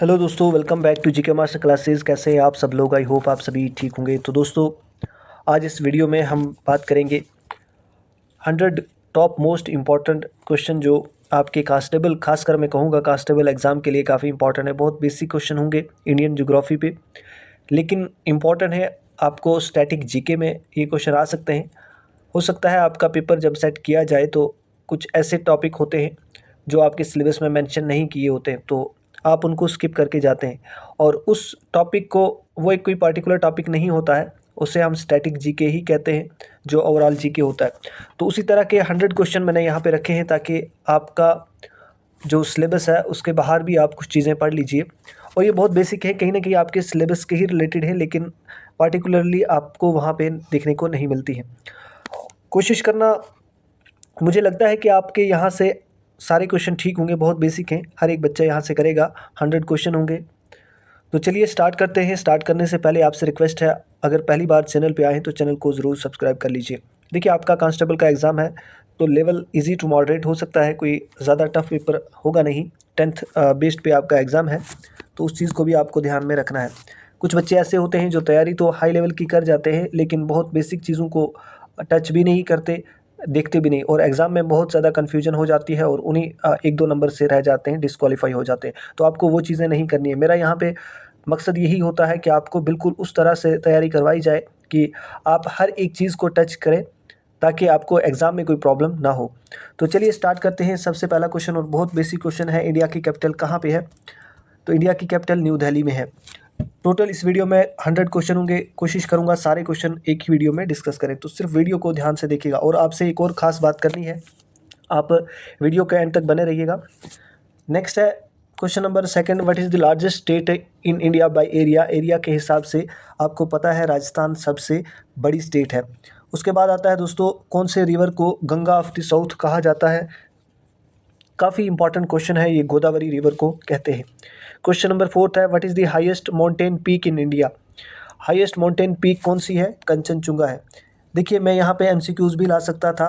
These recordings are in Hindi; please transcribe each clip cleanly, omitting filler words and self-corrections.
हेलो दोस्तों, welcome back to GK master classes. कैसे हैं आप सब लोग? आई होप आप सभी ठीक होंगे। तो दोस्तों, आज इस वीडियो में हम बात करेंगे 100 टॉप मोस्ट इम्पॉर्टेंट क्वेश्चन जो आपके कांस्टेबल, खासकर मैं कहूँगा कांस्टेबल एग्ज़ाम के लिए काफ़ी इंपॉर्टेंट है। बहुत बेसिक क्वेश्चन होंगे इंडियन ज्योग्राफी पे, लेकिन इम्पॉर्टेंट है। आपको स्टैटिक जीके में ये क्वेश्चन आ सकते हैं। हो सकता है आपका पेपर जब सेट किया जाए तो कुछ ऐसे टॉपिक होते हैं जो आपके सिलेबस में मेंशन नहीं किए होते हैं, तो आप उनको स्किप करके जाते हैं। और उस टॉपिक को, वो एक कोई पर्टिकुलर टॉपिक नहीं होता है, उसे हम स्टैटिक जीके ही कहते हैं, जो ओवरऑल जीके होता है। तो उसी तरह के 100 क्वेश्चन मैंने यहाँ पे रखे हैं ताकि आपका जो सिलेबस है उसके बाहर भी आप कुछ चीज़ें पढ़ लीजिए। और ये बहुत बेसिक है, कहीं ना कहीं आपके सिलेबस के ही रिलेटेड है, लेकिन पार्टिकुलरली आपको वहाँ पे देखने को नहीं मिलती है। कोशिश करना, मुझे लगता है कि आपके यहाँ से सारे क्वेश्चन ठीक होंगे, बहुत बेसिक हैं, हर एक बच्चा यहाँ से करेगा। 100 क्वेश्चन होंगे। तो चलिए स्टार्ट करते हैं। स्टार्ट करने से पहले आपसे रिक्वेस्ट है, अगर पहली बार चैनल पे आए हैं तो चैनल को ज़रूर सब्सक्राइब कर लीजिए। देखिए, आपका कांस्टेबल का एग्ज़ाम है तो लेवल इजी टू मॉडरेट हो सकता है, कोई ज़्यादा टफ पेपर होगा नहीं। 10th बेस्ड पे आपका एग्ज़ाम है, तो उस चीज़ को भी आपको ध्यान में रखना है। कुछ बच्चे ऐसे होते हैं जो तैयारी तो हाई लेवल की कर जाते हैं, लेकिन बहुत बेसिक चीज़ों को टच भी नहीं करते, देखते भी नहीं, और एग्ज़ाम में बहुत ज़्यादा कन्फ्यूजन हो जाती है और उन्हीं 1-2 नंबर से रह जाते हैं, डिस्क्वालीफाई हो जाते हैं। तो आपको वो चीज़ें नहीं करनी है। मेरा यहाँ पे मकसद यही होता है कि आपको बिल्कुल उस तरह से तैयारी करवाई जाए कि आप हर एक चीज़ को टच करें, ताकि आपको एग्ज़ाम में कोई प्रॉब्लम ना हो। तो चलिए स्टार्ट करते हैं। सबसे पहला क्वेश्चन, और बहुत बेसिक क्वेश्चन है, इंडिया की कैपिटल कहाँ पे है? तो इंडिया की कैपिटल न्यू दिल्ली में है। टोटल इस वीडियो में 100 क्वेश्चन होंगे। कोशिश करूंगा सारे क्वेश्चन एक ही वीडियो में डिस्कस करें, तो सिर्फ वीडियो को ध्यान से देखिएगा। और आपसे एक और ख़ास बात करनी है, आप वीडियो के एंड तक बने रहिएगा। नेक्स्ट है question number second, what is the largest state in India by area? Area के हिसाब से आपको पता है राजस्थान सबसे बड़ी स्टेट है। उसके बाद आता है दोस्तों, कौन से रिवर को गंगा ऑफ द साउथ कहा जाता है? काफ़ी इंपॉर्टेंट क्वेश्चन है ये, गोदावरी रिवर को कहते हैं। क्वेश्चन नंबर फोर्थ है, what is the highest mountain peak in India? Highest mountain peak कौन सी है? कंचनजुंगा है। देखिए, मैं यहाँ पे एमसीक्यूज़ भी ला सकता था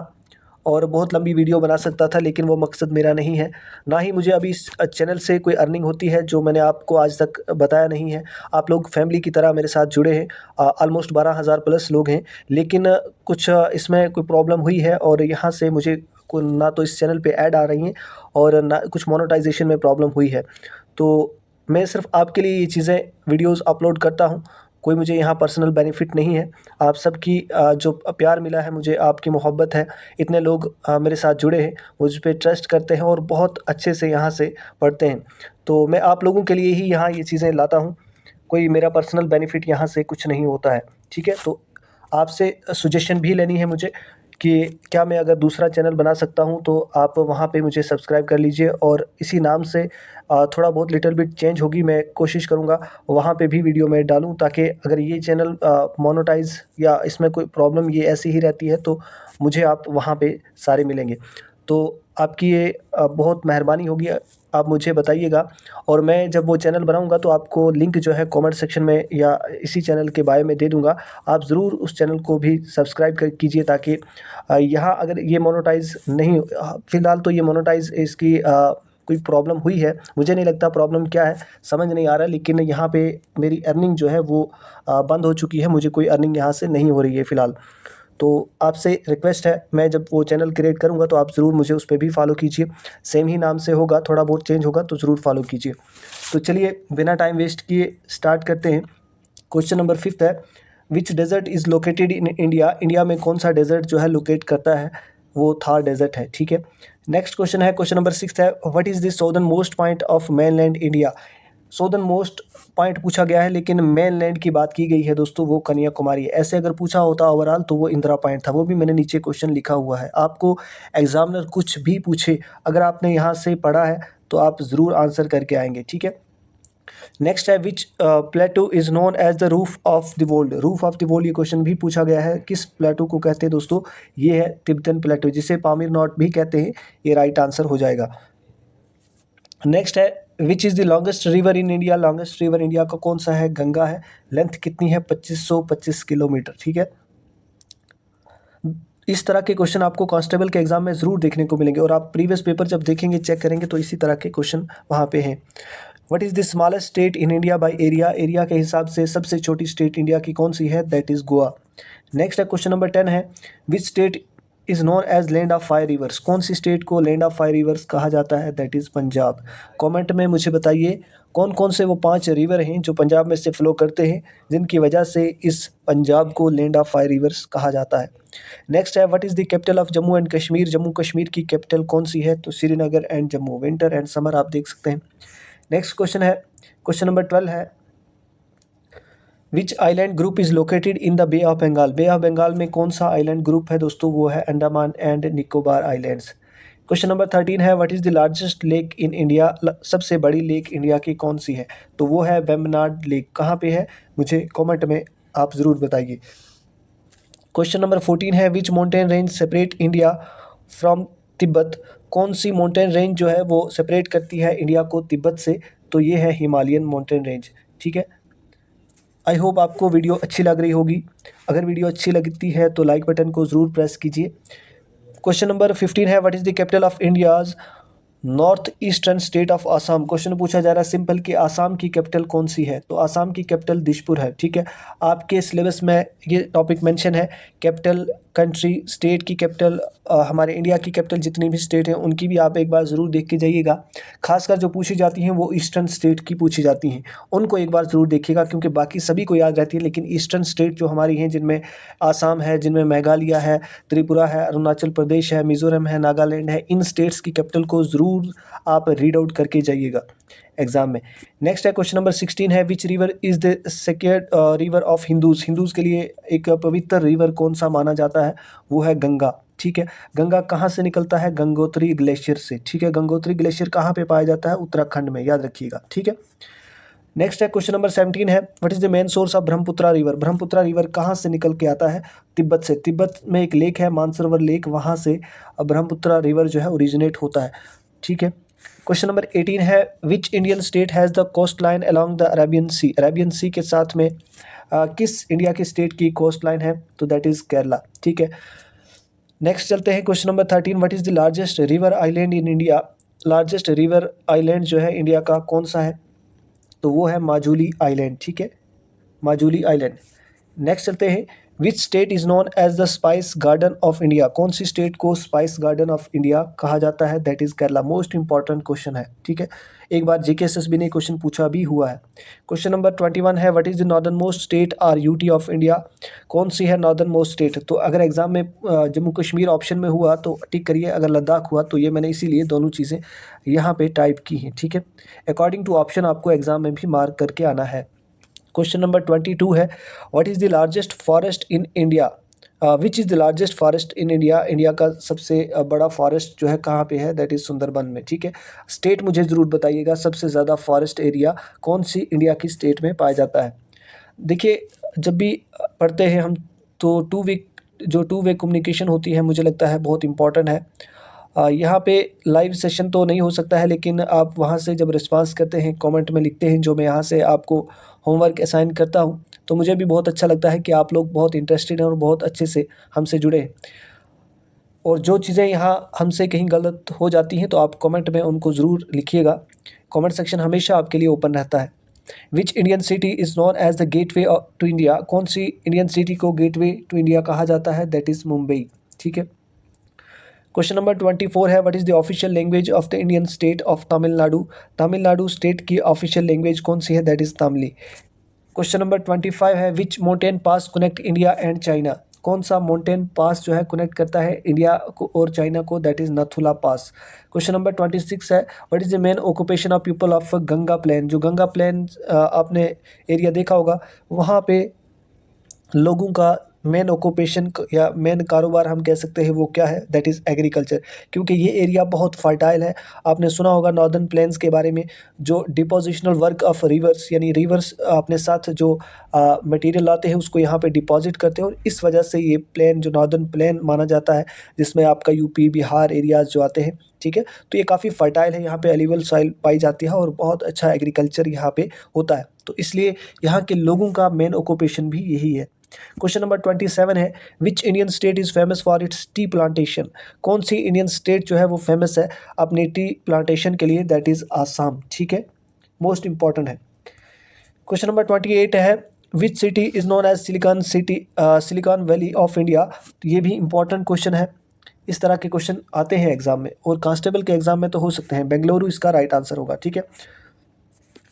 और बहुत लंबी वीडियो बना सकता था, लेकिन वो मकसद मेरा नहीं है। ना ही मुझे अभी इस चैनल से कोई अर्निंग होती है, जो मैंने आपको आज तक बताया नहीं है। आप लोग फैमिली की तरह मेरे साथ जुड़े हैं, ऑलमोस्ट 12,000 प्लस लोग हैं, लेकिन कुछ इसमें कोई प्रॉब्लम हुई है और यहाँ से मुझे ना तो इस चैनल पे ऐड आ रही हैं और ना कुछ मोनेटाइजेशन में प्रॉब्लम हुई है। तो मैं सिर्फ आपके लिए ये चीज़ें वीडियोस अपलोड करता हूँ, कोई मुझे यहाँ पर्सनल बेनिफिट नहीं है। आप सबकी जो प्यार मिला है मुझे, आपकी मोहब्बत है, इतने लोग मेरे साथ जुड़े हैं, मुझ पे ट्रस्ट करते हैं और बहुत अच्छे से यहाँ से पढ़ते हैं, तो मैं आप लोगों के लिए ही यहाँ ये चीज़ें लाता हूँ। कोई मेरा पर्सनल बेनिफिट यहाँ से कुछ नहीं होता है, ठीक है? तो आपसे सजेशन भी लेनी है मुझे कि क्या मैं अगर दूसरा चैनल बना सकता हूँ, तो आप वहाँ पे मुझे सब्सक्राइब कर लीजिए और इसी नाम से थोड़ा बहुत लिटिल बिट चेंज होगी, मैं कोशिश करूँगा वहाँ पे भी वीडियो मैं डालूँ, ताकि अगर ये चैनल मोनेटाइज़ या इसमें कोई प्रॉब्लम ये ऐसी ही रहती है तो मुझे आप वहाँ पे सारे मिलेंगे। तो आपकी ये बहुत मेहरबानी होगी, आप मुझे बताइएगा। और मैं जब वो चैनल बनाऊँगा तो आपको लिंक जो है कमेंट सेक्शन में या इसी चैनल के बायो में दे दूँगा। आप ज़रूर उस चैनल को भी सब्सक्राइब कर कीजिए, ताकि यहाँ अगर ये मोनेटाइज़ नहीं, फ़िलहाल तो ये मोनेटाइज़ इसकी कोई प्रॉब्लम हुई है, मुझे नहीं लगता प्रॉब्लम क्या है, समझ नहीं आ रहा है, लेकिन यहाँ पे मेरी अर्निंग जो है वो बंद हो चुकी है, मुझे कोई अर्निंग यहाँ से नहीं हो रही है फ़िलहाल। तो आपसे रिक्वेस्ट है, मैं जब वो चैनल क्रिएट करूँगा तो आप ज़रूर मुझे उस पे भी फॉलो कीजिए। सेम ही नाम से होगा, थोड़ा बहुत चेंज होगा, तो ज़रूर फॉलो कीजिए। तो चलिए बिना टाइम वेस्ट किए स्टार्ट करते हैं। क्वेश्चन नंबर 5 है, which desert is located in India? India में कौन सा डेज़र्ट जो है लोकेट करता है? वो थार डेज़र्ट है, ठीक है। नेक्स्ट क्वेश्चन है, क्वेश्चन नंबर 6 है, what is the southern most point of mainland India? Southern most point पूछा गया है, लेकिन मेनलैंड की बात की गई है दोस्तों, वो कन्याकुमारी है। ऐसे अगर पूछा होता ओवरऑल तो वो इंदिरा पॉइंट था, वो भी मैंने नीचे क्वेश्चन लिखा हुआ है। आपको एग्जामिनर कुछ भी पूछे, अगर आपने यहाँ से पढ़ा है तो आप ज़रूर आंसर करके आएंगे, ठीक है। नेक्स्ट है, which plateau is known as the roof of the world? Roof of the world ये क्वेश्चन भी पूछा गया है, किस प्लेटो को कहते हैं दोस्तों? ये है तिब्बतन प्लेटो, जिसे पामीर नॉट भी कहते हैं। ये राइट आंसर हो जाएगा। नेक्स्ट है, which is the longest river in India? Longest river India का कौन सा है? गंगा है। लेंथ कितनी है? 2525 किलोमीटर, ठीक है। इस तरह के क्वेश्चन आपको कांस्टेबल के एग्जाम में ज़रूर देखने को मिलेंगे, और आप प्रीवियस पेपर जब देखेंगे, चेक करेंगे, तो इसी तरह के क्वेश्चन वहाँ पे हैं। What is the smallest state in India by area, area के हिसाब से सबसे छोटी स्टेट इंडिया की कौन सी है, दैट इज़ गोवा। नेक्स्ट है क्वेश्चन नंबर 10 है, which state is known as land of five rivers, कौन सी स्टेट को लैंड ऑफ फाइव रिवर्स कहा जाता है, दैट इज़ पंजाब। कमेंट में मुझे बताइए कौन कौन से वो 5 रिवर हैं जो पंजाब में से फ्लो करते हैं जिनकी वजह से इस पंजाब को लैंड ऑफ फाइव रिवर्स कहा जाता है। नेक्स्ट है, what is the capital of Jammu and Kashmir, Jammu Kashmir की कैपिटल कौन सी है, तो Srinagar and Jammu, winter and summer आप देख सकते हैं। नेक्स्ट क्वेश्चन है, क्वेश्चन नंबर 12 है, which island group is located in the bay of Bengal, bay of Bengal में कौन सा आइलैंड ग्रुप है दोस्तों, वो है Andaman and Nicobar islands. Question number 13 है, what is the largest lake in India, सबसे बड़ी लेक इंडिया की कौन सी है, तो वो है वेम्बनाड लेक। कहाँ पे है, मुझे कमेंट में आप ज़रूर बताइए। क्वेश्चन नंबर 14 है, which mountain range separate India from Tibet, कौन सी माउंटेन रेंज जो है वो सेपरेट करती है इंडिया को तिब्बत से, तो ये है हिमालयन माउंटेन रेंज। ठीक है, आई होप आपको वीडियो अच्छी लग रही होगी। अगर वीडियो अच्छी लगती है तो लाइक बटन को ज़रूर प्रेस कीजिए। क्वेश्चन नंबर 15 है, what is the capital of India's north eastern state of Assam, question पूछा जा रहा है सिंपल कि आसाम की कैपिटल कौन सी है, तो आसाम की कैपिटल दिसपुर है। ठीक है, आपके सिलेबस में ये टॉपिक मेंशन है, कैपिटल कंट्री स्टेट की कैपिटल, हमारे इंडिया की कैपिटल जितनी भी स्टेट हैं उनकी भी आप एक बार ज़रूर देख के जाइएगा। खासकर जो पूछी जाती हैं वो ईस्टर्न स्टेट की पूछी जाती हैं, उनको एक बार ज़रूर देखिएगा क्योंकि बाकी सभी को याद रहती है, लेकिन ईस्टर्न स्टेट जो हमारी हैं जिनमें आसाम है, जिनमें मेघालय है, त्रिपुरा है, अरुणाचल प्रदेश है, मिज़ोरम है, नागालैंड है, इन स्टेट्स की कैपिटल को ज़रूर आप रीड आउट करके जाइएगा एग्जाम में। नेक्स्ट है क्वेश्चन नंबर 16 है, विच river is the sacred river of Hindus, Hindus के लिए एक पवित्र रिवर कौन सा माना जाता है, वो है गंगा। ठीक है, गंगा कहाँ से निकलता है, गंगोत्री ग्लेशियर से। ठीक है, गंगोत्री ग्लेशियर कहाँ पे पाया जाता है, उत्तराखंड में, याद रखिएगा। ठीक है, नेक्स्ट है क्वेश्चन नंबर 17 है, what is the main source of Brahmaputra river, Brahmaputra river कहाँ से निकल के आता है, तिब्बत से। तिब्बत में एक लेक है मानसरोवर लेक, वहाँ से ब्रह्मपुत्रा रिवर जो है ओरिजिनेट होता है। ठीक है, क्वेश्चन नंबर 18 है, which Indian state has the coast line along the Arabian sea, Arabian sea के साथ में किस इंडिया की स्टेट की कोस्ट लाइन है, तो दैट इज़ केरला। ठीक है, नेक्स्ट चलते हैं question number 13, what is the largest river island in India, largest river island जो है इंडिया का कौन सा है, तो वो है माजुली आइलैंड। ठीक है, माजुली आइलैंड। नेक्स्ट चलते हैं, which state is known as the spice garden of India, कौन सी स्टेट को स्पाइस गार्डन ऑफ इंडिया कहा जाता है, that is Kerala. Most important question है। ठीक है, एक बार JKSSB ने क्वेश्चन पूछा भी हुआ है। क्वेश्चन नंबर 21 है, what is the northernmost state or UT of India, कौन सी है नॉर्दर्न मोस्ट स्टेट, तो अगर एग्जाम में जम्मू कश्मीर ऑप्शन में हुआ तो टिक करिए, अगर लद्दाख हुआ तो ये मैंने इसीलिए दोनों चीज़ें यहाँ पे टाइप की हैं। ठीक है, अकॉर्डिंग टू ऑप्शन आपको एग्जाम में भी मार्क करके आना है। क्वेश्चन नंबर 22 है, what is the largest forest in India, which is the largest forest in India, India का सबसे बड़ा फॉरेस्ट जो है कहाँ पे है, दैट इज़ सुंदरबन में। ठीक है, स्टेट मुझे ज़रूर बताइएगा सबसे ज़्यादा फॉरेस्ट एरिया कौन सी इंडिया की स्टेट में पाया जाता है। देखिए, जब भी पढ़ते हैं हम तो टू वे कम्युनिकेशन होती है, मुझे लगता है बहुत इंपॉर्टेंट है। यहाँ पे लाइव सेशन तो नहीं हो सकता है, लेकिन आप वहाँ से जब रिस्पांस करते हैं, कमेंट में लिखते हैं, जो मैं यहाँ से आपको होमवर्क असाइन करता हूँ, तो मुझे भी बहुत अच्छा लगता है कि आप लोग बहुत इंटरेस्टेड हैं और बहुत अच्छे से हमसे जुड़े हैं। और जो चीज़ें यहाँ हमसे कहीं गलत हो जाती हैं तो आप कमेंट में उनको ज़रूर लिखिएगा। कमेंट सेक्शन हमेशा आपके लिए ओपन रहता है। Which Indian city is known as the gateway to India, कौन सी इंडियन सिटी को गेटवे टू इंडिया कहा जाता है, दैट इज़ मुंबई। ठीक है, क्वेश्चन नंबर 24 है, what is the official language of the Indian state of Tamil Nadu, Tamil Nadu state की ऑफिशियल लैंग्वेज कौन सी है, दैट इज़ तमिली। क्वेश्चन नंबर 25 है, which mountain pass connect India and China, कौन सा माउंटेन पास जो है कनेक्ट करता है इंडिया को और चाइना को, that is Nathula pass. Question number 26 है, what is the main occupation of people of Ganga plain, जो गंगा प्लेन आपने एरिया देखा होगा, वहाँ पे लोगों का मेन ऑक्यूपेशन या मेन कारोबार हम कह सकते हैं वो क्या है, दैट इज़ एग्रीकल्चर, क्योंकि ये एरिया बहुत फर्टाइल है। आपने सुना होगा नॉर्दर्न प्लेन्स के बारे में, जो डिपोजिशनल वर्क ऑफ रिवर्स, यानी रिवर्स अपने साथ जो मटेरियल लाते हैं उसको यहाँ पे डिपॉजिट करते हैं, और इस वजह से ये प्लेन जो नॉर्दर्न प्लेन माना जाता है, जिसमें आपका यूपी बिहार एरियाज़ जो आते हैं। ठीक है, तो ये काफ़ी फर्टाइल है, यहाँ पे एलिवल सॉइल पाई जाती है और बहुत अच्छा एग्रीकल्चर यहाँ पे होता है, तो इसलिए यहाँ के लोगों का मेन ऑक्यूपेशन भी यही है। क्वेश्चन नंबर 27 है, which Indian state is famous for it's tea plantation, कौन सी इंडियन स्टेट जो है वो फेमस है अपनी टी प्लांटेशन के लिए, दैट इज़ आसाम। ठीक है, मोस्ट इंपॉर्टेंट है। क्वेश्चन नंबर 28 है which city is known as silicon valley of India. ये भी इंपॉर्टेंट क्वेश्चन है। इस तरह के क्वेश्चन आते हैं एग्जाम में, और कांस्टेबल के एग्जाम में तो हो सकते हैं। बेंगलुरु इसका राइट आंसर होगा। ठीक है,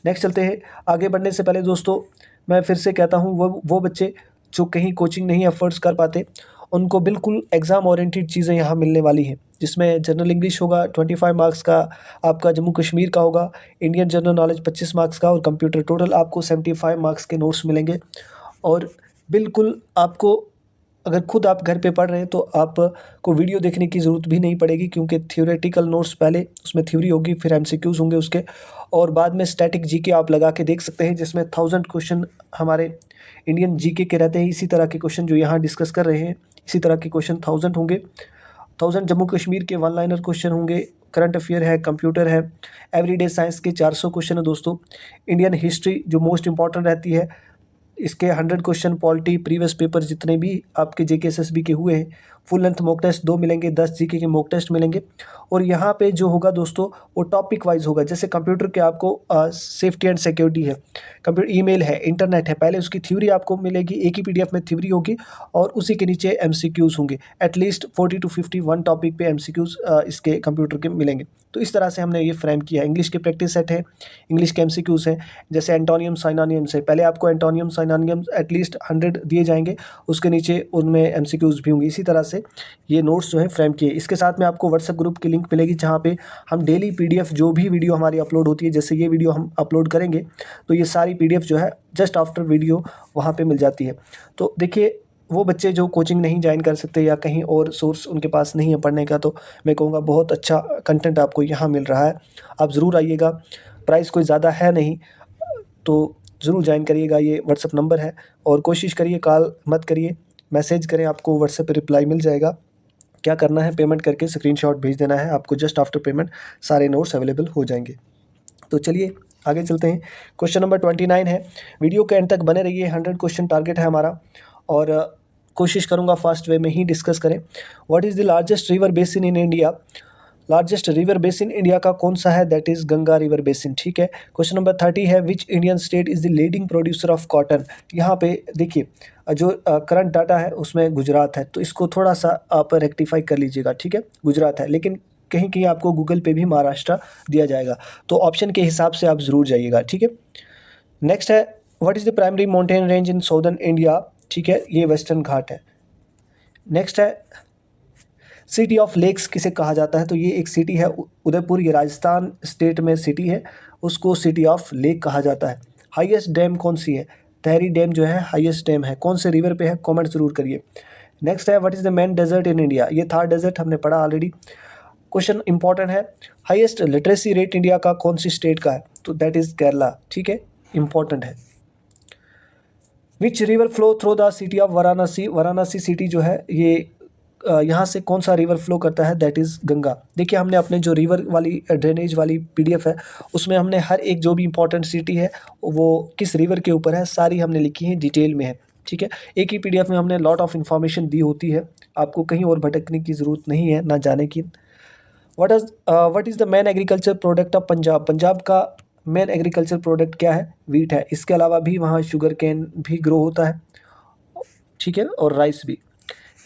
नेक्स्ट चलते हैं। आगे बढ़ने से पहले दोस्तों मैं फिर से कहता हूँ, वो बच्चे जो कहीं कोचिंग नहीं अफोर्ड्स कर पाते, उनको बिल्कुल एग्ज़ाम ओरिएंटेड चीज़ें यहाँ मिलने वाली हैं, जिसमें जनरल इंग्लिश होगा 25 मार्क्स का, आपका जम्मू कश्मीर का होगा, इंडियन जनरल नॉलेज 25 मार्क्स का, और कंप्यूटर टोटल आपको 75 मार्क्स के नोट्स मिलेंगे। और बिल्कुल आपको, अगर खुद आप घर पे पढ़ रहे हैं तो आपको वीडियो देखने की ज़रूरत भी नहीं पड़ेगी, क्योंकि थ्योरेटिकल नोट्स पहले उसमें थ्योरी होगी, फिर एमसीक्यूज़ होंगे उसके, और बाद में स्टैटिक जीके आप लगा के देख सकते हैं, जिसमें 1000 क्वेश्चन हमारे इंडियन जीके के रहते हैं। इसी तरह के क्वेश्चन जो यहाँ डिस्कस कर रहे हैं, इसी तरह के क्वेश्चन 1000 होंगे। 1000 जम्मू कश्मीर के 1 लाइनर क्वेश्चन होंगे, करंट अफेयर है, कंप्यूटर है, एवरीडे साइंस के 400 क्वेश्चन है दोस्तों। इंडियन हिस्ट्री जो मोस्ट इंपॉर्टेंट रहती है, इसके 100 क्वेश्चन, पॉलिटी प्रीवियस पेपर जितने भी आपके जेके एसएसबी के हुए हैं, फुल लेंथ मॉक टेस्ट 2 मिलेंगे, 10 जीके के मॉक टेस्ट मिलेंगे। और यहाँ पे जो होगा दोस्तों वो टॉपिक वाइज होगा। जैसे कंप्यूटर के आपको सेफ्टी एंड सिक्योरिटी है, कंप्यूटर ईमेल है, इंटरनेट है, पहले उसकी थ्योरी आपको मिलेगी, एक ही पीडीएफ में थ्योरी होगी, और उसी के नीचे एमसीक्यूज़ होंगे। एटलीस्ट 40 to 50 वन टॉपिक पे एमसीक्यूज़ इसके कंप्यूटर के मिलेंगे। तो इस तरह से हमने ये फ्रेम किया। इंग्लिश के प्रैक्टिस सेट है, इंग्लिश के एमसीक्यूज़ हैं, जैसे एंटोनियम साइनोनियम्स है, पहले आपको एंटोनियम साइनोनियम्स एटलीस्ट 100 दिए जाएंगे, उसके नीचे उनमें एमसीक्यूज़ भी होंगे। इसी तरह से ये नोट्स जो है फ्रेम किए। इसके साथ में आपको व्हाट्सएप ग्रुप की लिंक मिलेगी, जहाँ पे हम डेली पीडीएफ जो भी वीडियो हमारी अपलोड होती है, जैसे ये वीडियो हम अपलोड करेंगे तो ये सारी पीडीएफ जो है जस्ट आफ्टर वीडियो वहाँ पे मिल जाती है। तो देखिए, वो बच्चे जो कोचिंग नहीं ज्वाइन कर सकते या कहीं और सोर्स उनके पास नहीं है पढ़ने का, तो मैं कहूँगा बहुत अच्छा कंटेंट आपको यहाँ मिल रहा है, आप ज़रूर आइएगा। प्राइस कोई ज़्यादा है नहीं, तो ज़रूर ज्वाइन करिएगा। ये व्हाट्सअप नंबर है, और कोशिश करिए कॉल मत करिए, मैसेज करें, आपको व्हाट्सएप पे रिप्लाई मिल जाएगा। क्या करना है, पेमेंट करके स्क्रीनशॉट भेज देना है, आपको जस्ट आफ्टर पेमेंट सारे नोट्स अवेलेबल हो जाएंगे। तो चलिए आगे चलते हैं। क्वेश्चन नंबर 29 है। वीडियो के एंड तक बने रहिए, 100 क्वेश्चन टारगेट है हमारा, और कोशिश करूँगा फास्ट वे में ही डिस्कस करें। What is the largest river basin in India. Largest river basin India का कौन सा है, that is Ganga river basin. ठीक है। क्वेश्चन नंबर 30 है। Which Indian state is the leading producer of cotton. यहाँ पे देखिए, जो करंट डाटा है उसमें गुजरात है, तो इसको थोड़ा सा आप रेक्टिफाई कर लीजिएगा। ठीक है, गुजरात है, लेकिन कहीं कहीं आपको गूगल पे भी महाराष्ट्र दिया जाएगा, तो ऑप्शन के हिसाब से आप ज़रूर जाइएगा। ठीक है। नेक्स्ट है, what is the primary mountain range in southern India. ठीक है, ये वेस्टर्न घाट है। नेक्स्ट है, सिटी ऑफ लेक्स किसे कहा जाता है, तो ये एक सिटी है उदयपुर, ये राजस्थान स्टेट में सिटी है, उसको सिटी ऑफ लेक कहा जाता है। हाईएस्ट डैम कौन सी है, तहरी डैम जो है हाईएस्ट डैम है। कौन से रिवर पे है, कमेंट जरूर करिए। नेक्स्ट है, what is the main desert in India. ये थार डेजर्ट हमने पढ़ा ऑलरेडी। क्वेश्चन इंपॉर्टेंट है, हाईएस्ट लिटरेसी रेट इंडिया का कौन सी स्टेट का है, तो दैट इज़ केरला। ठीक है, इंपॉर्टेंट है। Which river flow through the city of Varanasi. Varanasi city जो है ये यहाँ से कौन सा रिवर फ्लो करता है, दैट इज़ गंगा। देखिए, हमने अपने जो रिवर वाली ड्रेनेज वाली पीडीएफ है, उसमें हमने हर एक जो भी इंपॉर्टेंट सिटी है वो किस रिवर के ऊपर है, सारी हमने लिखी है, डिटेल में है। ठीक है, एक ही पीडीएफ में हमने लॉट ऑफ इन्फॉर्मेशन दी होती है, आपको कहीं और भटकने की ज़रूरत नहीं है, ना जाने की। What is the main agriculture product of Punjab. Punjab का मेन एग्रीकल्चर प्रोडक्ट क्या है, वीट है। इसके अलावा भी वहाँ शुगर कैन भी ग्रो होता है। ठीक है, और राइस भी।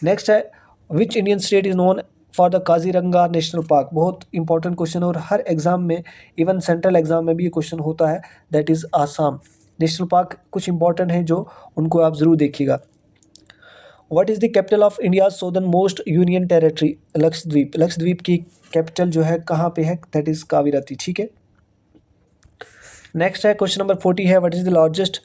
नेक्स्ट है, which Indian state is known for the Kaziranga national park. बहुत इंपॉर्टेंट क्वेश्चन है, और हर एग्जाम में, इवन सेंट्रल एग्जाम में भी ये क्वेश्चन होता है, that is Assam national park. कुछ इंपॉर्टेंट है जो उनको आप ज़रूर देखिएगा। What is the capital of India सौदर्न most union territory. Lakshadweep. Lakshadweep की कैपिटल जो है कहाँ पे है, दैट इज़ कावीरती। ठीक है। नेक्स्ट है, क्वेश्चन नंबर 40 है। What is the largest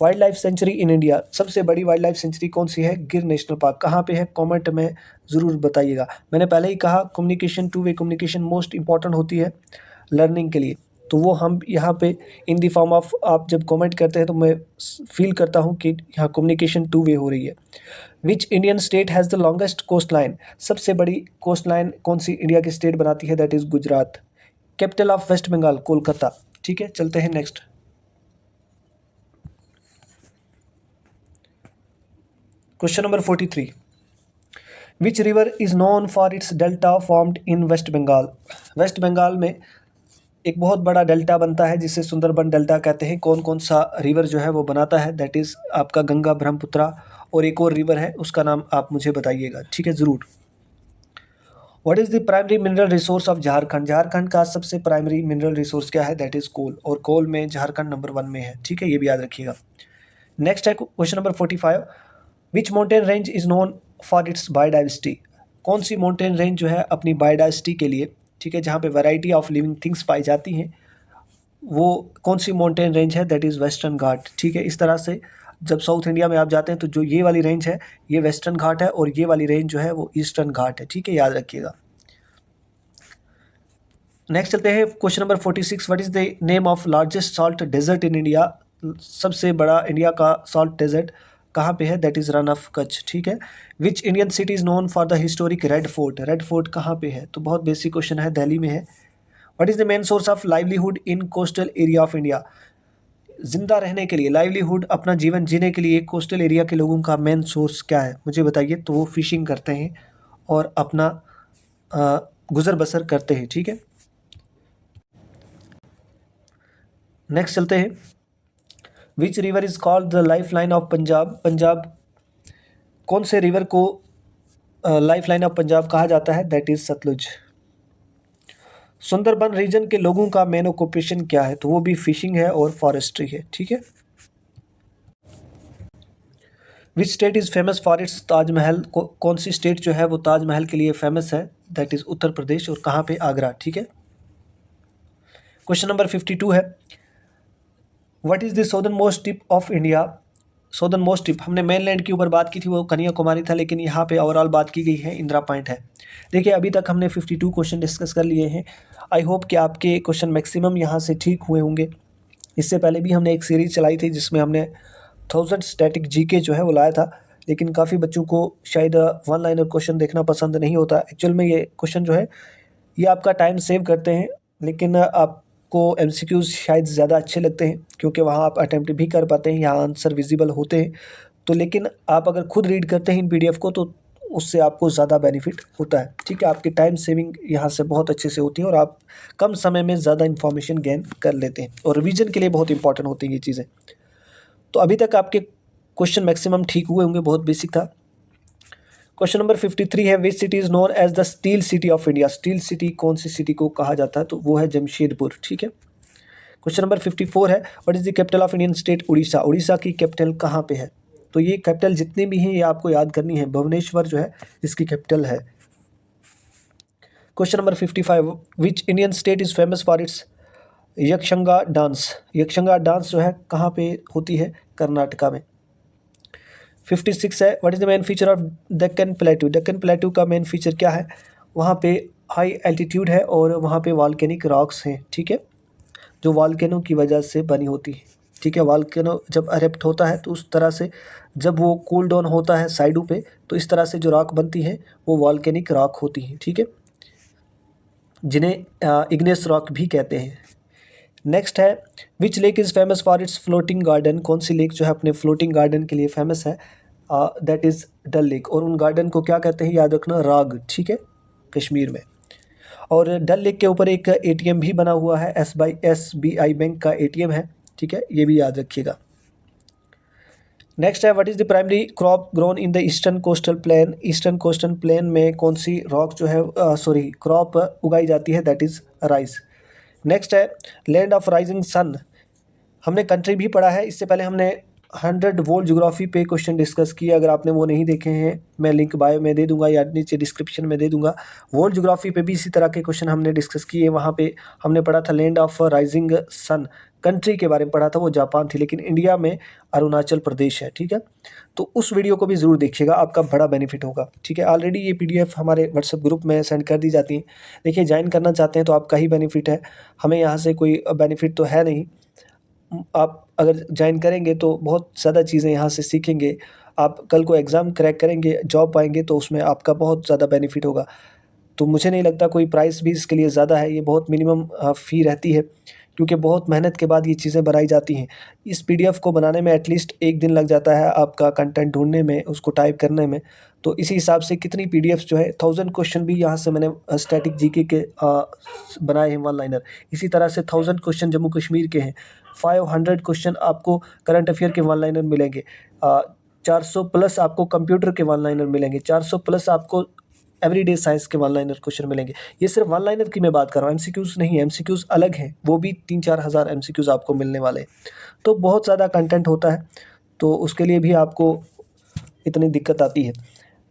wild life sanctuary in India. सबसे बड़ी वाइल्ड लाइफ सेंचुरी कौन सी है, गिर नेशनल पार्क। कहाँ पे है, कमेंट में ज़रूर बताइएगा। मैंने पहले ही कहा, communication, two way communication most important होती है लर्निंग के लिए, तो वो हम यहाँ पे इन द फॉर्म ऑफ, आप जब कमेंट करते हैं तो मैं फील करता हूँ कि यहाँ कम्युनिकेशन टू वे हो रही है। Which Indian state has the longest coast line. सबसे बड़ी कोस्ट लाइन कौन सी इंडिया की स्टेट बनाती है, that is Gujarat. Capital of West Bengal, Kolkata. ठीक है, चलते हैं next. Question number 43। Which river is known for its delta formed in West Bengal. West Bengal में एक बहुत बड़ा डेल्टा बनता है जिसे सुंदरबन डेल्टा कहते हैं। कौन कौन सा रिवर जो है वो बनाता है, दैट इज़ आपका गंगा, ब्रह्मपुत्रा और एक और रिवर है, उसका नाम आप मुझे बताइएगा, ठीक है, ज़रूर। What is the primary mineral resource of Jharkhand? Jharkhand का सबसे प्राइमरी मिनरल रिसोर्स क्या है? दैट इज़ कोल, और कोल में झारखंड नंबर 1 में है, ठीक है, ये भी याद रखिएगा। नेक्स्ट है question number 45, which mountain range is known for it's biodiversity? कौन सी माउंटेन रेंज जो है अपनी बायोडाइवर्सिटी के लिए, ठीक है, जहाँ पे वैरायटी ऑफ लिविंग थिंग्स पाई जाती हैं, वो कौन सी माउंटेन रेंज है? दैट इज़ वेस्टर्न घाट, ठीक है। इस तरह से जब साउथ इंडिया में आप जाते हैं तो जो ये वाली रेंज है ये वेस्टर्न घाट है, और ये वाली रेंज जो है वो ईस्टर्न घाट है, ठीक है, याद रखिएगा। नेक्स्ट चलते हैं question number 46, what is the name of largest salt desert in India? सबसे बड़ा इंडिया का सॉल्ट डेजर्ट कहाँ पे है? That is Rann of Kutch, ठीक है। Which Indian city is known for the historic Red Fort? Red Fort कहाँ पे है? तो बहुत बेसिक क्वेश्चन है, दिल्ली में है। What is the main source of livelihood in coastal area of India? जिंदा रहने के लिए, लाइवलीहुड, अपना जीवन जीने के लिए कोस्टल एरिया के लोगों का मेन सोर्स क्या है, मुझे बताइए। तो वो फिशिंग करते हैं और अपना गुजर बसर करते हैं, ठीक है। नेक्स्ट चलते हैं, विच river is called the life line of Punjab? Punjab कौन से रिवर को लाइफ लाइन ऑफ पंजाब कहा जाता है? That is Sutlej. Sundarban region के लोगों का मेन ऑक्यूपेशन क्या है? तो वो भी फिशिंग है और फॉरेस्ट्री है, ठीक है। Which state is famous for it's Taj Mahal? कौन सी स्टेट जो है वो ताजमहल के लिए फेमस है? दैट इज़ उत्तर प्रदेश, और कहाँ पे? आगरा, ठीक है। क्वेश्चन नंबर 52 है, what is the southern most tip of India? Southern most tip, हमने मेनलैंड के ऊपर बात की थी, वो कन्याकुमारी था, लेकिन यहाँ पे ओवरऑल बात की गई है, इंदिरा पॉइंट है। देखिए अभी तक हमने 52 क्वेश्चन डिस्कस कर लिए हैं। आई होप कि आपके क्वेश्चन मैक्सिमम यहाँ से ठीक हुए होंगे। इससे पहले भी हमने एक सीरीज़ चलाई थी जिसमें हमने 1000 स्टैटिक जीके जो है वो लाया था, लेकिन काफ़ी बच्चों को शायद वन लाइनर क्वेश्चन देखना पसंद नहीं होता। एक्चुअल में ये क्वेश्चन जो है ये आपका टाइम सेव करते हैं, लेकिन आपको एमसीक्यूज़ शायद ज़्यादा अच्छे लगते हैं क्योंकि वहाँ आप अटैम्प्ट भी कर पाते हैं, यहाँ आंसर विजिबल होते हैं। तो लेकिन आप अगर खुद रीड करते हैं इन पीडीएफ को तो उससे आपको ज़्यादा बेनिफिट होता है, ठीक है। आपकी टाइम सेविंग यहाँ से बहुत अच्छे से होती है और आप कम समय में ज़्यादा इन्फॉर्मेशन गेन कर लेते हैं, और रिवीजन के लिए बहुत इंपॉर्टेंट होती हैं ये चीज़ें। तो अभी तक आपके क्वेश्चन मैक्सिमम ठीक हुए होंगे, बहुत बेसिक था। क्वेश्चन नंबर 53 है, which city is known as the steel city of India? Steel city कौन सी सिटी को कहा जाता है? तो वो है जमशेदपुर, ठीक है। क्वेश्चन नंबर 54 है, what is the capital of Indian state? Orissa. Orissa की कैपिटल कहाँ पे है? तो ये कैपिटल जितनी भी हैं ये आपको याद करनी है, भुवनेश्वर जो है इसकी कैपिटल है। Question number 55, which Indian state is famous for its Yakshagana dance? Yakshagana dance जो है कहाँ पे होती है? कर्नाटका में। 56 है, what is the main feature of Deccan plateau? Deccan plateau का मेन फीचर क्या है? वहाँ पे हाई एल्टीट्यूड है और वहाँ पे वॉल्केनिक रॉक्स हैं, ठीक है, जो वॉल्केनो की वजह से बनी होती है, ठीक है। वॉल्केनो जब अरेप्ट होता है तो उस तरह से जब वो कूल डाउन होता है साइडों पे तो इस तरह से जो रॉक बनती है वो वॉल्केनिक रॉक होती हैं, ठीक है, जिन्हें इग्नेस रॉक भी कहते हैं। नेक्स्ट है, which lake is famous for it's floating garden? कौन सी लेक जो है अपने फ्लोटिंग गार्डन के लिए फेमस है? दैट इज़ डल लेक, और उन गार्डन को क्या कहते हैं? याद रखना, राग, ठीक है, कश्मीर में। और डल लेक के ऊपर एक एटीएम भी बना हुआ है, SBI बैंक का एटीएम है, ठीक है, ये भी याद रखिएगा। नेक्स्ट है, what is the primary crop grown in the eastern coastal plain? Eastern coastal plain में कौन सी रॉक जो है क्रॉप उगाई जाती है? That is rice. नेक्स्ट है, लैंड ऑफ राइजिंग सन, हमने कंट्री भी पढ़ा है, इससे पहले हमने 100 वर्ल्ड ज्योग्राफी पे क्वेश्चन डिस्कस किया। अगर आपने वो नहीं देखे हैं मैं लिंक बायो में दे दूंगा या नीचे डिस्क्रिप्शन में दे दूंगा। वर्ल्ड ज्योग्राफी पे भी इसी तरह के क्वेश्चन हमने डिस्कस किए। वहाँ पे हमने पढ़ा था land of rising sun, country के बारे में पढ़ा था, वो जापान थी, लेकिन इंडिया में अरुणाचल प्रदेश है, ठीक है। तो उस वीडियो को भी ज़रूर देखिएगा, आपका बड़ा बेनिफिट होगा, ठीक है। ऑलरेडी ये PDF हमारे व्हाट्सएप ग्रुप में सेंड कर दी जाती हैं। देखिए ज्वाइन करना चाहते हैं तो आपका ही बेनिफिट है, हमें यहाँ से कोई बेनिफिट तो है नहीं। आप अगर ज्वाइन करेंगे तो बहुत ज़्यादा चीज़ें यहाँ से सीखेंगे। आप कल को एग्ज़ाम क्रैक करेंगे, जॉब पाएंगे तो उसमें आपका बहुत ज़्यादा बेनिफिट होगा। तो मुझे नहीं लगता कोई प्राइस भी इसके लिए ज़्यादा है, ये बहुत मिनिमम फ़ी रहती है। क्योंकि बहुत मेहनत के बाद ये चीज़ें बनाई जाती हैं। इस पीडीएफ को बनाने में एटलीस्ट 1 दिन लग जाता है आपका कंटेंट ढूँढने में, उसको टाइप करने में। तो इसी हिसाब से कितनी पीडीएफ्स जो है 1000 क्वेश्चन भी यहाँ से मैंने स्टैटिक जीके के बनाए हैं वन लाइनर। इसी तरह से 1000 क्वेश्चन जम्मू कश्मीर के हैं। 500 क्वेश्चन आपको करंट अफेयर के वन लाइनर मिलेंगे। 400 प्लस आपको कंप्यूटर के वन लाइनर मिलेंगे। 400 प्लस आपको एवरीडे साइंस के वन लाइनर क्वेश्चन मिलेंगे। ये सिर्फ वन लाइनर की मैं बात कर रहा हूँ, एमसीक्यूज़ नहीं है। एमसीक्यूज़ अलग हैं, वो भी 3-4 हज़ार एमसीक्यूज़ आपको मिलने वाले हैं। तो बहुत ज़्यादा कंटेंट होता है, तो उसके लिए भी आपको इतनी दिक्कत आती है।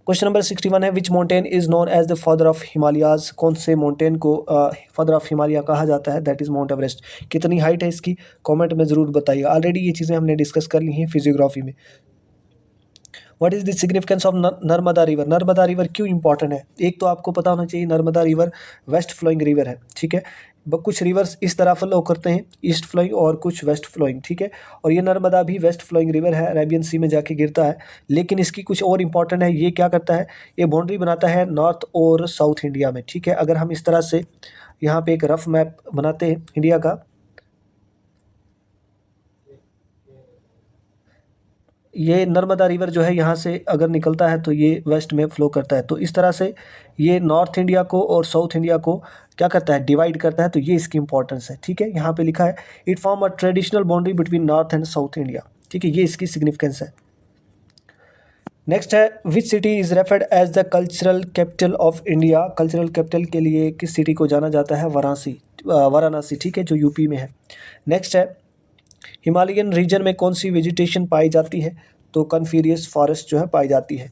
क्वेश्चन नंबर 61 है, which mountain is known as the father of Himalayas. कौन से माउंटेन को फादर ऑफ हिमालय कहा जाता है? That is mount Everest. कितनी हाइट है इसकी? कमेंट में ज़रूर बताइए। ऑलरेडी ये चीज़ें हमने डिस्कस कर ली हैं फिजियोग्राफी में। What is the significance of Narmada river? Narmada river क्यों इंपॉर्टेंट है? एक तो आपको पता होना चाहिए Narmada river west flowing river है, ठीक है। कुछ रिवर्स इस तरह फ्लो करते हैं ईस्ट फ्लोइंग और कुछ वेस्ट फ्लोइंग, ठीक है। और ये नर्मदा भी वेस्ट फ्लोइंग रिवर है, अरेबियन सी में जाके गिरता है। लेकिन इसकी कुछ और इंपॉर्टेंट है, ये क्या करता है, ये बाउंड्री बनाता है नॉर्थ और साउथ इंडिया में, ठीक है। अगर हम इस तरह से यहाँ पे एक रफ मैप बनाते हैं इंडिया का, ये नर्मदा रिवर जो है यहाँ से अगर निकलता है तो ये वेस्ट में फ्लो करता है। तो इस तरह से ये नॉर्थ इंडिया को और साउथ इंडिया को क्या करता है, डिवाइड करता है। तो ये इसकी इंपॉर्टेंस है, ठीक है। यहाँ पे लिखा है it form a traditional boundary between north and south India, ठीक है। ये इसकी सिग्निफिकेंस है। नेक्स्ट है, which city is referred as the cultural capital of India. Cultural capital के लिए किस सिटी को जाना जाता है? वाराणसी, ठीक है, जो यूपी में है। नेक्स्ट है, हिमालयन रीजन में कौन सी वेजिटेशन पाई जाती है? तो कन्फिरियस फॉरेस्ट जो है पाई जाती है।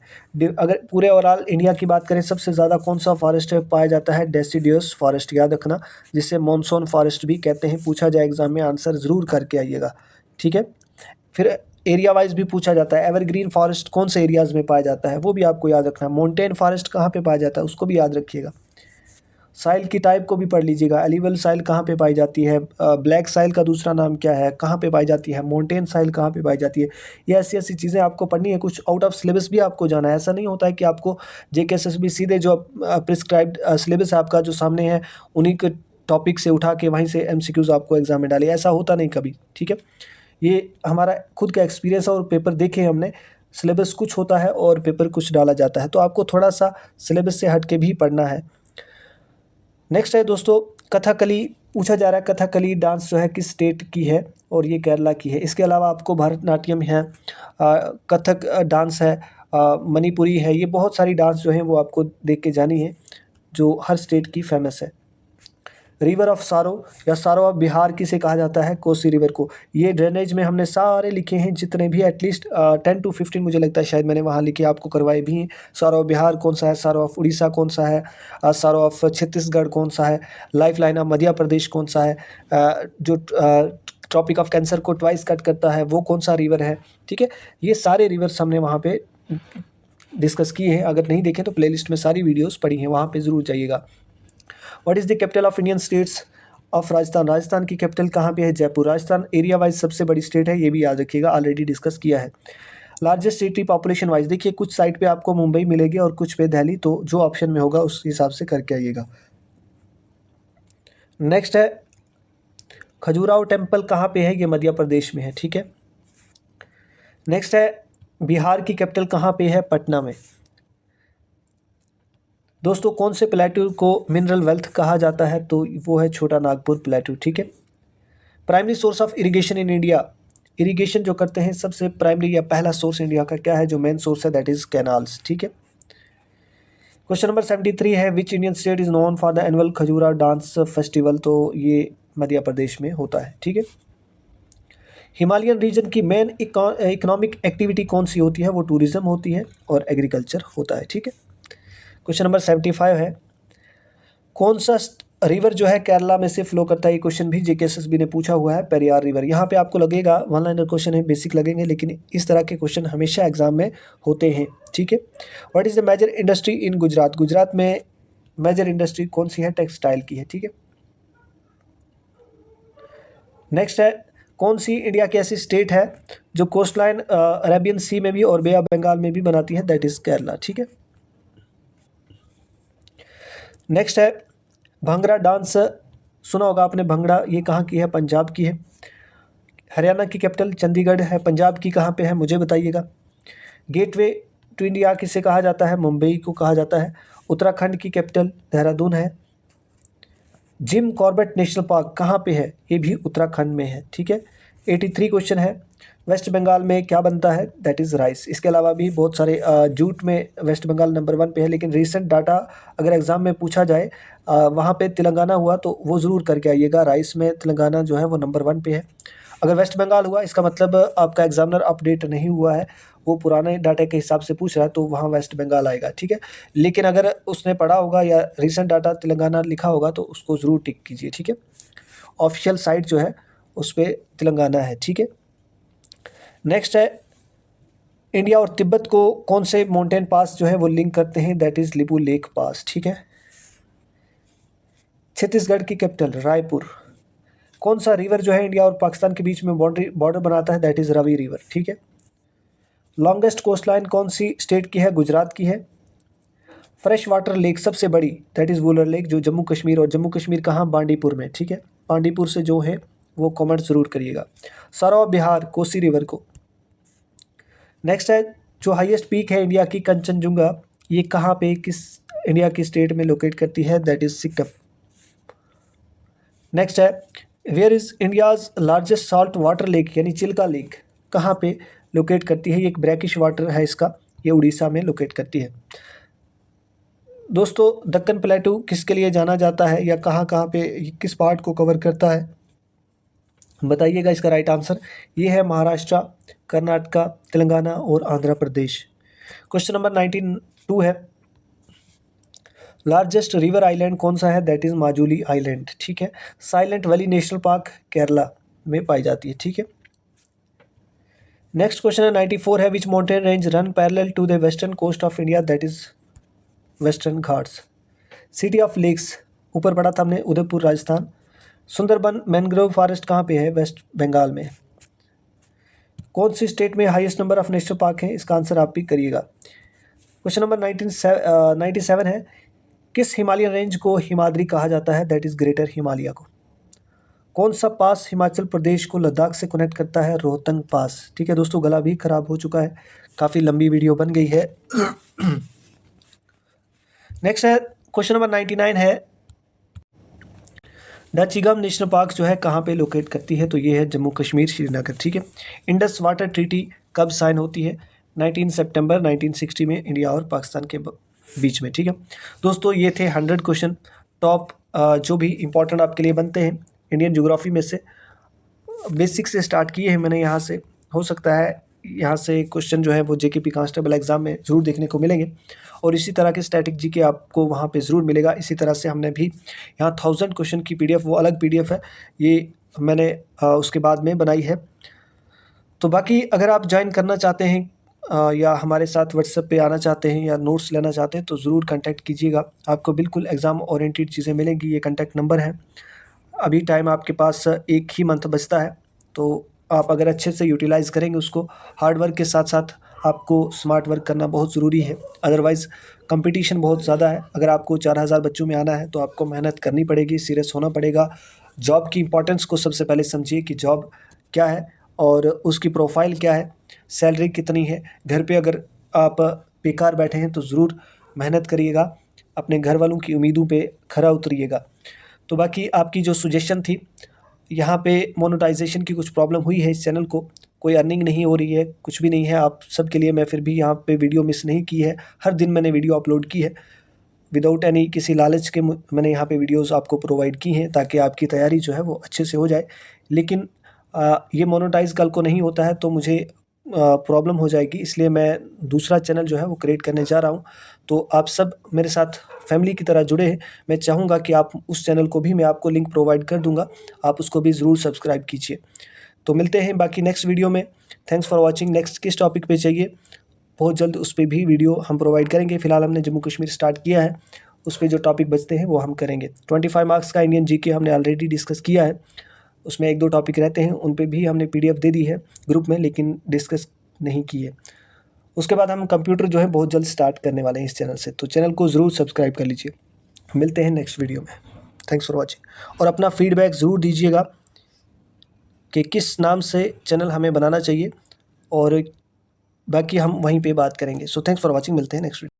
अगर पूरे ओवरऑल इंडिया की बात करें, सबसे ज़्यादा कौन सा फॉरेस्ट है पाया जाता है? डेसिडियस फॉरेस्ट, याद रखना, जिसे मॉनसून फॉरेस्ट भी कहते हैं। पूछा जाए एग्जाम में, आंसर ज़रूर करके आइएगा, ठीक है। फिर एरिया वाइज भी पूछा जाता है, एवरग्रीन फॉरेस्ट कौन से एरियाज़ में पाया जाता है, वो भी आपको याद रखना है। माउंटेन फॉरेस्ट कहाँ पे पाया जाता है, उसको भी याद रखिएगा। साइल की टाइप को भी पढ़ लीजिएगा, एलिवल साइल कहाँ पे पाई जाती है, ब्लैक साइल का दूसरा नाम क्या है, कहाँ पे पाई जाती है, माउंटेन साइल कहाँ पे पाई जाती है। ये ऐसी ऐसी चीज़ें आपको पढ़नी है। कुछ आउट ऑफ सिलेबस भी आपको जाना है। ऐसा नहीं होता है कि आपको जेकेएसएसबी सीधे जो प्रिस्क्राइब्ड सिलेबस है आपका जो सामने है उन्हीं के टॉपिक से उठा के वहीं से एमसीक्यूज़ आपको एग्जाम में डाले, ऐसा होता नहीं कभी, ठीक है। ये हमारा खुद का एक्सपीरियंस है और पेपर देखे हमने। सिलेबस कुछ होता है और पेपर कुछ डाला जाता है, तो आपको थोड़ा सा सिलेबस से हट के भी पढ़ना है। नेक्स्ट है दोस्तों, कथकली पूछा जा रहा है। कथकली डांस जो है किस स्टेट की है? और ये केरला की है। इसके अलावा आपको भरतनाट्यम है, कथक डांस है, मणिपुरी है। ये बहुत सारी डांस जो हैं वो आपको देख के जानी है, जो हर स्टेट की फेमस है। रिवर ऑफ सारो या सारो ऑफ बिहार किसे कहा जाता है? कोसी रिवर को। ये ड्रेनेज में हमने सारे लिखे हैं जितने भी, एटलीस्ट 10 to 15 मुझे लगता है शायद मैंने वहाँ लिखे, आपको करवाए भी हैं। सारो ऑफ बिहार कौन सा है, सारो ऑफ उड़ीसा कौन सा है, सारो ऑफ छत्तीसगढ़ कौन सा है, life line of Madhya Pradesh कौन सा है, जो ट्रॉपिक ऑफ कैंसर को ट्वाइस कट करता है वो कौन सा रिवर है, ठीक है। ये सारे रिवर्स हमने वहाँ पे डिस्कस किए हैं। अगर नहीं देखें तो प्लेलिस्ट में सारी वीडियोस पड़ी हैं, वहाँ पे ज़रूर जाइएगा। What is the capital of Indian states of Rajasthan? Rajasthan की कैपिटल कहाँ पे है? जयपुर। राजस्थान एरिया वाइज सबसे बड़ी स्टेट है, ये भी याद रखिएगा, ऑलरेडी डिस्कस किया है। लार्जेस्ट सिटी पॉपुलेशन वाइज, देखिए कुछ साइट पे आपको मुंबई मिलेगी और कुछ पे दिल्ली, तो जो ऑप्शन में होगा उस हिसाब से करके आइएगा। नेक्स्ट है, खजुराहो टेम्पल कहाँ पे है? ये मध्य प्रदेश में है, ठीक है। नेक्स्ट है, बिहार की कैपिटल कहाँ पे है? पटना में। दोस्तों कौन से प्लेट्यू को मिनरल वेल्थ कहा जाता है? तो वो है छोटा नागपुर प्लेट्यू, ठीक है। Primary source of irrigation in India, irrigation जो करते हैं सबसे प्राइमरी या पहला सोर्स इंडिया का क्या है? जो मेन सोर्स है दैट इज कैनाल्स, ठीक है। क्वेश्चन नंबर 73 है, which Indian state is known for the annual Khajuraho dance festival? तो ये मध्य प्रदेश में होता है, ठीक है। हिमालयन रीजन की मेन इकोनॉमिक एक्टिविटी कौन सी होती है? वो टूरिज्म होती है और एग्रीकल्चर होता है, ठीक है। क्वेश्चन नंबर 75 है, कौन सा रिवर जो है केरला में से फ्लो करता है? ये क्वेश्चन भी जेकेएसएसबी ने पूछा हुआ है, पेरियार रिवर। यहाँ पे आपको लगेगा वन लाइनर क्वेश्चन है, बेसिक लगेंगे, लेकिन इस तरह के क्वेश्चन हमेशा एग्जाम में होते हैं, ठीक है। What is the major industry in Gujarat? Gujarat में मेजर इंडस्ट्री कौन सी है? टेक्सटाइल की है, ठीक है। नेक्स्ट है, कौन सी इंडिया की ऐसी स्टेट है जो कोस्ट लाइन अरेबियन सी में भी और बे ऑफ बंगाल में भी बनाती है? दैट इज़ केरला, ठीक है। नेक्स्ट है, भांगड़ा डांस सुना होगा आपने भंगड़ा, ये कहाँ की है? पंजाब की है। हरियाणा की कैपिटल चंडीगढ़ है। पंजाब की कहाँ पे है मुझे बताइएगा। गेटवे टू इंडिया किसे कहा जाता है? मुंबई को कहा जाता है। उत्तराखंड की कैपिटल देहरादून है। जिम कॉर्बेट नेशनल पार्क कहाँ पे है? ये भी उत्तराखंड में है, ठीक है। 83 क्वेश्चन है। वेस्ट बंगाल में क्या बनता है? That is rice. इसके अलावा भी बहुत सारे जूट में वेस्ट बंगाल नंबर 1 पे है, लेकिन रिसेंट डाटा अगर एग्ज़ाम में पूछा जाए वहाँ पे तेलंगाना हुआ तो वो ज़रूर करके आइएगा। राइस में तेलंगाना जो है वो नंबर 1 पे है। अगर वेस्ट बंगाल हुआ इसका मतलब आपका एग्जामिनर अपडेट नहीं हुआ है, वो पुराने डाटा के हिसाब से पूछ रहा है, तो वहाँ वेस्ट बंगाल आएगा, ठीक है। लेकिन अगर उसने पढ़ा होगा या रिसेंट डाटा तेलंगाना लिखा होगा तो उसको ज़रूर टिक कीजिए, ठीक है। ऑफिशियल साइट जो है उस पर तेलंगाना है, ठीक है। नेक्स्ट है, इंडिया और तिब्बत को कौन से माउंटेन पास जो है वो लिंक करते हैं? दैट इज़ लिबू लेक पास, ठीक है। छत्तीसगढ़ की कैपिटल रायपुर। कौन सा रिवर जो है इंडिया और पाकिस्तान के बीच में बॉर्डर बनाता है? दैट इज़ रावी रिवर, ठीक है। लॉन्गेस्ट कोस्ट लाइन कौन सी स्टेट की है? गुजरात की है। फ्रेश वाटर लेक सबसे बड़ी दैट इज़ वुलर लेक, जो जम्मू कश्मीर, और जम्मू कश्मीर कहाँ? बांडीपुर में, ठीक है। बांडीपुर से जो है वो कमेंट ज़रूर करिएगा। सौरव बिहार कोसी रिवर को। नेक्स्ट है, जो हाईएस्ट पीक है इंडिया की कंचनजुंगा, ये कहाँ पे किस इंडिया की स्टेट में लोकेट करती है? That is Sikkim. नेक्स्ट है, where is India's largest salt water lake यानी चिल्का लेक कहाँ पे लोकेट करती है? ये एक ब्रैकिश वाटर है इसका, ये उड़ीसा में लोकेट करती है। दोस्तों, दक्कन प्लेटू किसके लिए जाना जाता है या कहाँ कहाँ पे किस पार्ट को कवर करता है? बताइएगा इसका राइट आंसर। ये है महाराष्ट्र, कर्नाटका, तेलंगाना और आंध्र प्रदेश। क्वेश्चन नंबर 92 है, लार्जेस्ट रिवर आइलैंड कौन सा है? दैट इज़ माजुली आइलैंड, ठीक है। Silent valley national park Kerala में पाई जाती है, ठीक है। नेक्स्ट क्वेश्चन है 94 है, which mountain range run parallel to the western coast of India? That is Western Ghats. City of lakes ऊपर पढ़ा था हमने, उदयपुर राजस्थान। सुंदरबन मैनग्रोव फॉरेस्ट कहाँ पे है? वेस्ट बंगाल में। कौन सी स्टेट में highest number of national park है? इसका आंसर आप भी करिएगा। क्वेश्चन नंबर 97 है, किस हिमालयन रेंज को हिमाद्री कहा जाता है? दैट इज़ ग्रेटर हिमालय को। कौन सा पास हिमाचल प्रदेश को लद्दाख से कनेक्ट करता है? रोहतंग पास, ठीक है। दोस्तों, गला भी खराब हो चुका है, काफ़ी लंबी वीडियो बन गई है। नेक्स्ट है, क्वेश्चन नंबर 99 है, द चिगम नेशनल पार्क जो है कहाँ पे लोकेट करती है? तो ये है जम्मू कश्मीर, श्रीनगर, ठीक है। इंडस वाटर ट्रीटी कब साइन होती है? 19 सितंबर 1960 में इंडिया और पाकिस्तान के बीच में, ठीक है। दोस्तों, ये थे 100 क्वेश्चन टॉप जो भी इंपॉर्टेंट आपके लिए बनते हैं इंडियन ज्योग्राफी में से। बेसिक से स्टार्ट किए हैं मैंने यहाँ से, हो सकता है यहाँ से क्वेश्चन जो है वो जेकेपी कांस्टेबल एग्जाम में ज़रूर देखने को मिलेंगे, और इसी तरह के स्टैटिक जी के आपको वहाँ पे ज़रूर मिलेगा। इसी तरह से हमने भी यहाँ 1000 क्वेश्चन की पीडीएफ, वो अलग पीडीएफ है, ये मैंने उसके बाद में बनाई है। तो बाकी अगर आप ज्वाइन करना चाहते हैं या हमारे साथ व्हाट्सएप पे आना चाहते हैं या नोट्स लेना चाहते हैं तो ज़रूर कांटेक्ट कीजिएगा, आपको बिल्कुल एग्ज़ाम ओरिएंटेड चीज़ें मिलेंगी। ये कांटेक्ट नंबर है। अभी टाइम आपके पास 1 ही मंथ बचता है, तो आप अगर अच्छे से यूटिलाइज़ करेंगे उसको, हार्ड वर्क के साथ साथ आपको स्मार्ट वर्क करना बहुत ज़रूरी है। अदरवाइज़ कंपटीशन बहुत ज़्यादा है। अगर आपको 4000 बच्चों में आना है तो आपको मेहनत करनी पड़ेगी, सीरियस होना पड़ेगा। जॉब की इंपॉर्टेंस को सबसे पहले समझिए कि जॉब क्या है और उसकी प्रोफाइल क्या है, सैलरी कितनी है। घर पे अगर आप बेकार बैठे हैं तो ज़रूर मेहनत करिएगा, अपने घर वालों की उम्मीदों पे खरा उतरिएगा। तो बाकी आपकी जो सजेशन थी, यहाँ पे मोनेटाइजेशन की कुछ प्रॉब्लम हुई है इस चैनल को, कोई अर्निंग नहीं हो रही है, कुछ भी नहीं है आप सबके लिए। मैं फिर भी यहाँ पे वीडियो मिस नहीं की है, हर दिन मैंने वीडियो अपलोड की है विदाउट एनी किसी लालच के। मैंने यहाँ पे वीडियोस आपको प्रोवाइड की हैं ताकि आपकी तैयारी जो है वो अच्छे से हो जाए। लेकिन ये मोनेटाइज कल को नहीं होता है तो मुझे प्रॉब्लम हो जाएगी, इसलिए मैं दूसरा चैनल जो है वो क्रिएट करने जा रहा हूँ। तो आप सब मेरे साथ फैमिली की तरह जुड़े हैं। मैं चाहूँगा कि आप उस चैनल को भी, मैं आपको लिंक प्रोवाइड कर दूँगा, आप उसको भी ज़रूर सब्सक्राइब कीजिए। तो मिलते हैं बाकी नेक्स्ट वीडियो में। Thanks for watching. नेक्स्ट किस टॉपिक पे चाहिए, बहुत जल्द उस पर भी वीडियो हम प्रोवाइड करेंगे। फिलहाल हमने जम्मू कश्मीर स्टार्ट किया है, उस पर जो टॉपिक बचते हैं वो हम करेंगे। 25 मार्क्स का इंडियन जीके हमने ऑलरेडी डिस्कस किया है, उसमें 1-2 टॉपिक रहते हैं, उन पे भी हमने पीडीएफ दे दी है ग्रुप में, लेकिन डिस्कस नहीं की है। उसके बाद हम कंप्यूटर जो है बहुत जल्द स्टार्ट करने वाले हैं इस चैनल से, तो चैनल को ज़रूर सब्सक्राइब कर लीजिए। मिलते हैं नेक्स्ट वीडियो में। Thanks for watching. और अपना फीडबैक ज़रूर दीजिएगा कि किस नाम से चैनल हमें बनाना चाहिए, और बाकी हम वहीं पे बात करेंगे। सो थैंक्स फॉर वॉचिंग, मिलते हैं नेक्स्ट वीडियो।